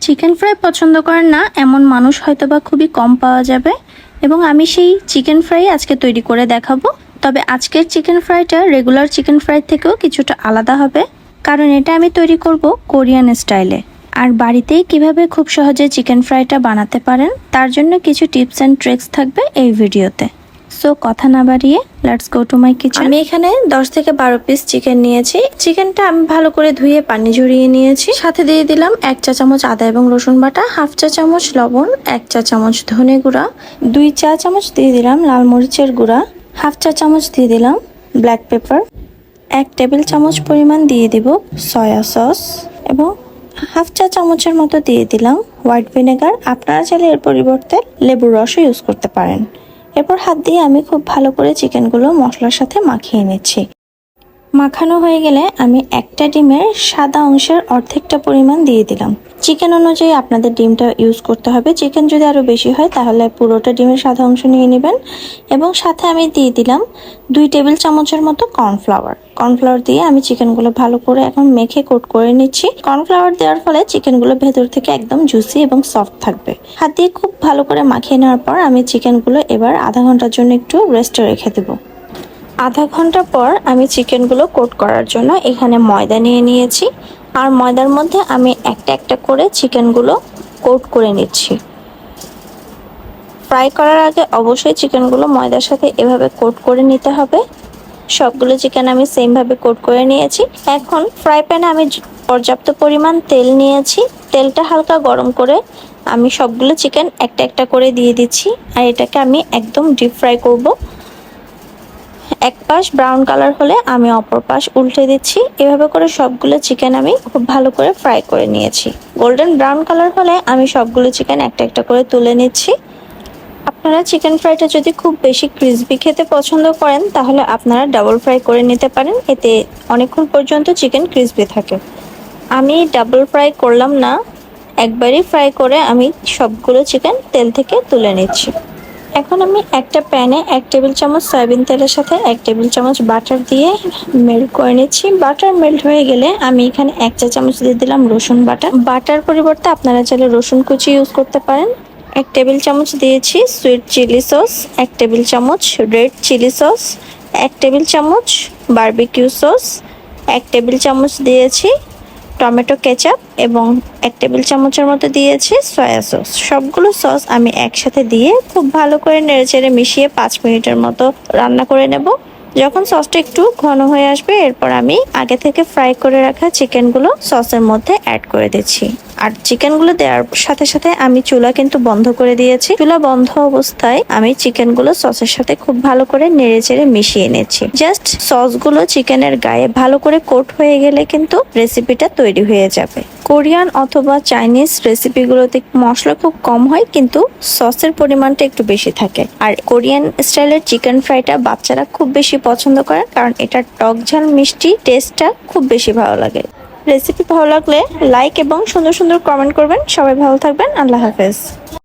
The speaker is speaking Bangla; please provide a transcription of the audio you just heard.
চিকেন ফ্রাই পছন্দ করেন না এমন মানুষ হয়তোবা খুবই কম পাওয়া যাবে, এবং আমি সেই চিকেন ফ্রাই আজকে তৈরি করে দেখাবো। তবে আজকের চিকেন ফ্রাইটা রেগুলার চিকেন ফ্রাই থেকেও কিছুটা আলাদা হবে, কারণ এটা আমি তৈরি করব কোরিয়ান স্টাইলে। আর বাড়িতেই কিভাবে খুব সহজে চিকেন ফ্রাইটা বানাতে পারেন তার জন্য কিছু টিপস অ্যান্ড ট্রিক্স থাকবে এই ভিডিওতে। সো কথা না বাড়িয়ে let's go to my kitchen. আমি এখানে 10 থেকে 12 পিস চিকেন নিয়েছি। চিকেনটা আমি ভালো করে ধুয়ে পানি ঝরিয়ে নিয়েছি। সাথে দিয়ে দিলাম 1 চা চামচ আদা এবং রসুন বাটা, 1/2 চা চামচ লবণ, 1 চা চামচ ধনে গুঁড়া, 2 চা চামচ দিয়ে দিলাম লাল মরিচের গুঁড়া, 1/2 চা চামচ দিয়ে দিলাম ব্ল্যাক পেপার, 1 টেবিল চামচ পরিমাণ দিয়ে দিব সয়া সস এবং 1/2 চা চামচের মতো দিয়ে দিলাম হোয়াইট ভিনেগার। আপনারা চাইলে এর পরিবর্তে লেবুর রসও ইউজ করতে পারেন। এরপর হাত দিয়ে আমি খুব ভালো করে চিকেনগুলো মশলার সাথে মাখিয়ে নিচ্ছি। মাখানো হয়ে গেলে আমি একটা ডিমের সাদা অংশের অর্ধেকটা পরিমাণ দিয়ে দিলাম। চিকেন অনুযায়ী আপনাদের ডিমটা ইউজ করতে হবে। চিকেন যদি আরও বেশি হয় তাহলে পুরোটা ডিমের সাদা অংশ নিয়ে নেবেন। এবং সাথে আমি দিয়ে দিলাম 2 টেবিল চামচের মতো কর্নফ্লাওয়ার দিয়ে আমি চিকেনগুলো ভালো করে এখন মেখে কোট করে নিচ্ছি। কর্নফ্লাওয়ার দেওয়ার ফলে চিকেনগুলো ভেতর থেকে একদম জুসি এবং সফট থাকবে। হাত দিয়ে খুব ভালো করে মাখিয়ে নেওয়ার পর আমি চিকেনগুলো এবার আধা ঘন্টার জন্য একটু রেস্টে রেখে দেবো। আধা ঘন্টা পর আমি চিকেনগুলো কোট করার জন্য এখানে ময়দা নিয়ে নিয়েছি, আর ময়দার মধ্যে আমি একটা একটা করে চিকেনগুলো কোট করে নিচ্ছি। ফ্রাই করার আগে অবশ্যই চিকেনগুলো ময়দার সাথে এভাবে কোট করে নিতে হবে। সবগুলো চিকেন আমি সেমভাবে কোট করে নিয়েছি। এখন ফ্রাই প্যানে আমি পর্যাপ্ত পরিমাণ তেল নিয়েছি। তেলটা হালকা গরম করে আমি সবগুলো চিকেন একটা একটা করে দিয়ে দিচ্ছি, আর এটাকে আমি একদম ডিপ ফ্রাই করব। এক পাশ ব্রাউন কালার হলে আমি অপর পাশ উল্টে দিচ্ছি। এভাবে করে সবগুলো চিকেন আমি খুব ভালো করে ফ্রাই করে নিয়েছি। গোল্ডেন ব্রাউন কালার হলে আমি সবগুলো চিকেন একটা একটা করে তুলে নিচ্ছি। আপনারা চিকেন ফ্রাইটা যদি খুব বেশি ক্রিসপি খেতে পছন্দ করেন তাহলে আপনারা ডাবল ফ্রাই করে নিতে পারেন, এতে অনেকক্ষণ পর্যন্ত চিকেন ক্রিসপি থাকে। আমি ডাবল ফ্রাই করলাম না, একবারই ফ্রাই করে আমি সবগুলো চিকেন তেল থেকে তুলে নিচ্ছি। এখন আমি একটা প্যানে 1 টেবিল চামচ সয়াবিন তেলের সাথে 1 টেবিল চামচ বাটার দিয়ে মেল্ট করে নিচ্ছি। বাটার মেল্ট হয়ে গেলে আমি এখানে 1 চা চামচ দিয়ে দিলাম রসুন বাটা। বাটার পরিবর্তে আপনারা চাইলে রসুন কুচি ইউজ করতে পারেন। 1 টেবিল চামচ দিয়েছি সুইট চিলি সস, 1 টেবিল চামচ রেড চিলি সস, 1 টেবিল চামচ বারবিকিউ সস, 1 টেবিল চামচ দিয়েছি টমেটো কেচাপ এবং 1 টেবিল চামচের মতো দিয়েছি সয়া সস। সবগুলো সস আমি একসাথে দিয়ে খুব ভালো করে নেড়েচেড়ে মিশিয়ে 5 মিনিটের মতো রান্না করে নেব। যখন সসটা একটু ঘন হয়ে আসবে এরপর আমি আগে থেকে ফ্রাই করে রাখা চিকেনগুলো সসের মধ্যে অ্যাড করে দিচ্ছি। আর চিকেনগুলো দেওয়ার সাথে সাথে আমি চুলা কিন্তু বন্ধ করে দিয়েছি। চুলা বন্ধ অবস্থায় আমি চিকেনগুলো সসের সাথে খুব ভালো করে নেড়েচেড়ে মিশিয়ে নিচ্ছি। জাস্ট সসগুলো চিকেনের গায়ে ভালো করে কোট হয়ে গেলে কিন্তু রেসিপিটা তৈরি হয়ে যাবে। কোরিয়ান অথবা চাইনিজ রেসিপিগুলোতে মশলা খুব কম হয় কিন্তু সসের পরিমাণটা একটু বেশি থাকে। আর কোরিয়ান স্টাইলের চিকেন ফ্রাইটা বাচ্চারা খুব বেশি পছন্দ করে, কারণ এটার টক ঝাল মিষ্টি টেস্টটা খুব বেশি ভালো লাগে। রেসিপি ভালো লাগলে লাইক এবং সুন্দর সুন্দর কমেন্ট করবেন। সবাই ভালো থাকবেন। আল্লাহ হাফেজ।